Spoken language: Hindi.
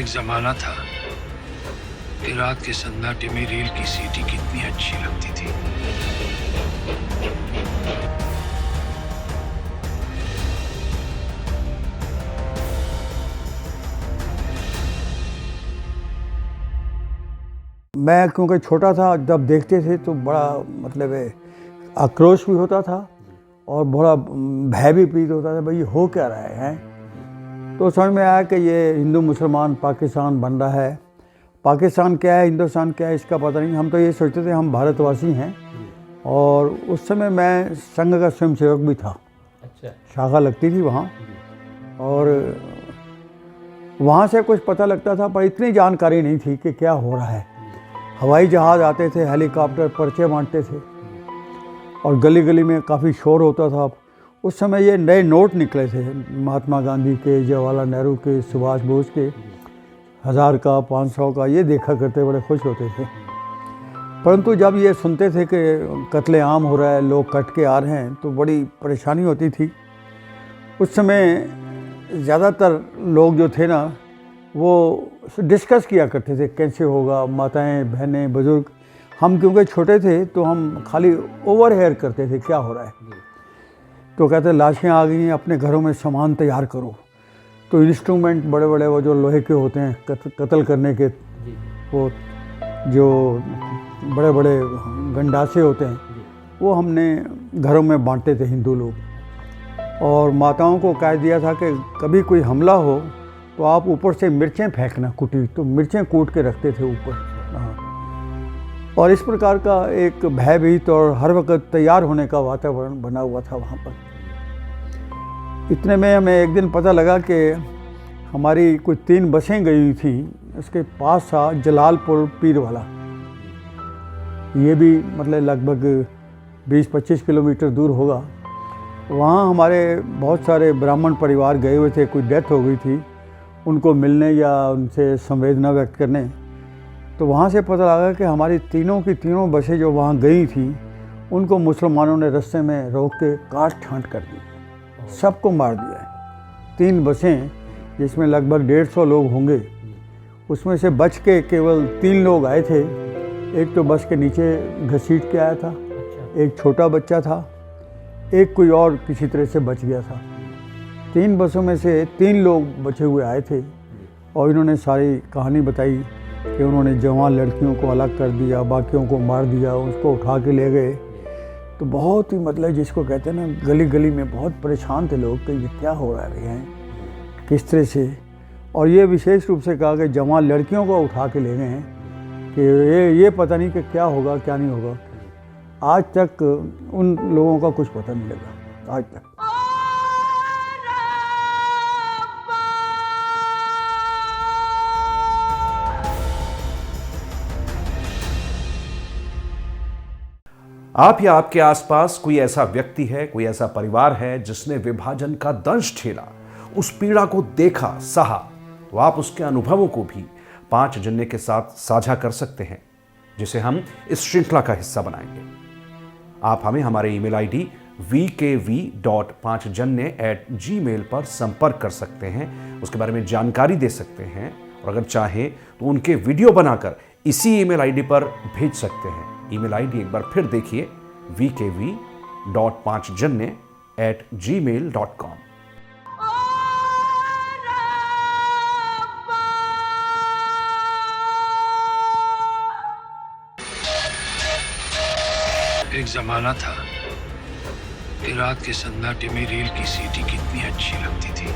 जमाना था कि रात के सन्नाटे में रेल की सीटी कितनी अच्छी लगती थी। मैं क्योंकि छोटा था, जब देखते थे तो बड़ा मतलब आक्रोश भी होता था और बड़ा भय भी प्रतीत होता था, भाई ये हो क्या रहा है। तो समझ में आया कि ये हिंदू मुसलमान पाकिस्तान बन रहा है। पाकिस्तान क्या है, हिंदुस्तान क्या है, इसका पता नहीं। हम तो ये सोचते थे हम भारतवासी हैं। और उस समय मैं संघ का स्वयंसेवक भी था। अच्छा। शाखा लगती थी वहाँ, और वहाँ से कुछ पता लगता था, पर इतनी जानकारी नहीं थी कि क्या हो रहा है। हवाई जहाज़ आते थे, हेलीकॉप्टर पर्चे बांटते थे, और गली गली में काफ़ी शोर होता था। उस समय ये नए नोट निकले थे, महात्मा गांधी के, जवाहरलाल नेहरू के, सुभाष बोस के, 1000 का, 500 का, ये देखा करते, बड़े खुश होते थे। परंतु जब ये सुनते थे कि कत्लेआम हो रहा है, लोग कट के आ रहे हैं, तो बड़ी परेशानी होती थी। उस समय ज़्यादातर लोग जो थे ना, वो डिस्कस किया करते थे कैसे होगा। माताएं, बहनें, बुज़ुर्ग, हम क्योंकि छोटे थे तो हम खाली ओवर हेयर करते थे क्या हो रहा है। तो कहते लाशें आ गई हैं, अपने घरों में सामान तैयार करो। तो इंस्ट्रूमेंट बड़े बड़े वो जो लोहे के होते हैं कत्ल करने के, वो जो बड़े बड़े गंडासे होते हैं, वो हमने घरों में बांटे थे हिंदू लोग। और माताओं को कह दिया था कि कभी कोई हमला हो तो आप ऊपर से मिर्चें फेंकना कुटी, तो मिर्चें कूट के रखते थे ऊपर। हाँ, और इस प्रकार का एक भयभीत और हर वक्त तैयार होने का वातावरण बना हुआ था वहाँ पर। इतने में हमें एक दिन पता लगा कि हमारी कुछ 3 बसें गई हुई थी। उसके पास था जलालपुर पीरवाला, ये भी मतलब लगभग 20-25 किलोमीटर दूर होगा। वहाँ हमारे बहुत सारे ब्राह्मण परिवार गए हुए थे, कोई डेथ हो गई थी, उनको मिलने या उनसे संवेदना व्यक्त करने। तो वहाँ से पता लगा कि हमारी तीनों की तीनों बसें जो वहाँ गई थी, उनको मुसलमानों ने रास्ते में रोक के काट छांट कर दी, सबको मार दिया है। 3 बसें जिसमें लगभग 150 लोग होंगे, उसमें से बच के केवल 3 लोग आए थे। एक तो बस के नीचे घसीट के आया था, एक छोटा बच्चा था, एक कोई और किसी तरह से बच गया था। 3 बसों में से 3 लोग बचे हुए आए थे, और इन्होंने सारी कहानी बताई कि उन्होंने जवान लड़कियों को अलग कर दिया, बाकियों को मार दिया, उसको उठा के ले गए। तो बहुत ही मतलब जिसको कहते हैं ना, गली गली में बहुत परेशान थे लोग कि ये क्या हो रहा है भैया, किस तरह से। और ये विशेष रूप से कहा कि जवान लड़कियों को उठा के ले गए हैं कि ये पता नहीं कि क्या होगा क्या नहीं होगा। आज तक उन लोगों का कुछ पता नहीं लगा, आज तक। आप या आपके आसपास कोई ऐसा व्यक्ति है, कोई ऐसा परिवार है जिसने विभाजन का दंश झेला, उस पीड़ा को देखा, सहा, तो आप उसके अनुभवों को भी 5 जन्य के साथ साझा कर सकते हैं, जिसे हम इस श्रृंखला का हिस्सा बनाएंगे। आप हमें हमारे ईमेल आईडी vkv.5janya@gmail पर संपर्क कर सकते हैं, उसके बारे में जानकारी दे सकते हैं, और अगर चाहें तो उनके वीडियो बनाकर इसी ईमेल आईडी पर भेज सकते हैं। ईमेल आईडी एक बार फिर देखिए, vkv.5janya@gmail.com। एक जमाना था कि रात के सन्नाटे में रेल की सीटी कितनी अच्छी लगती थी।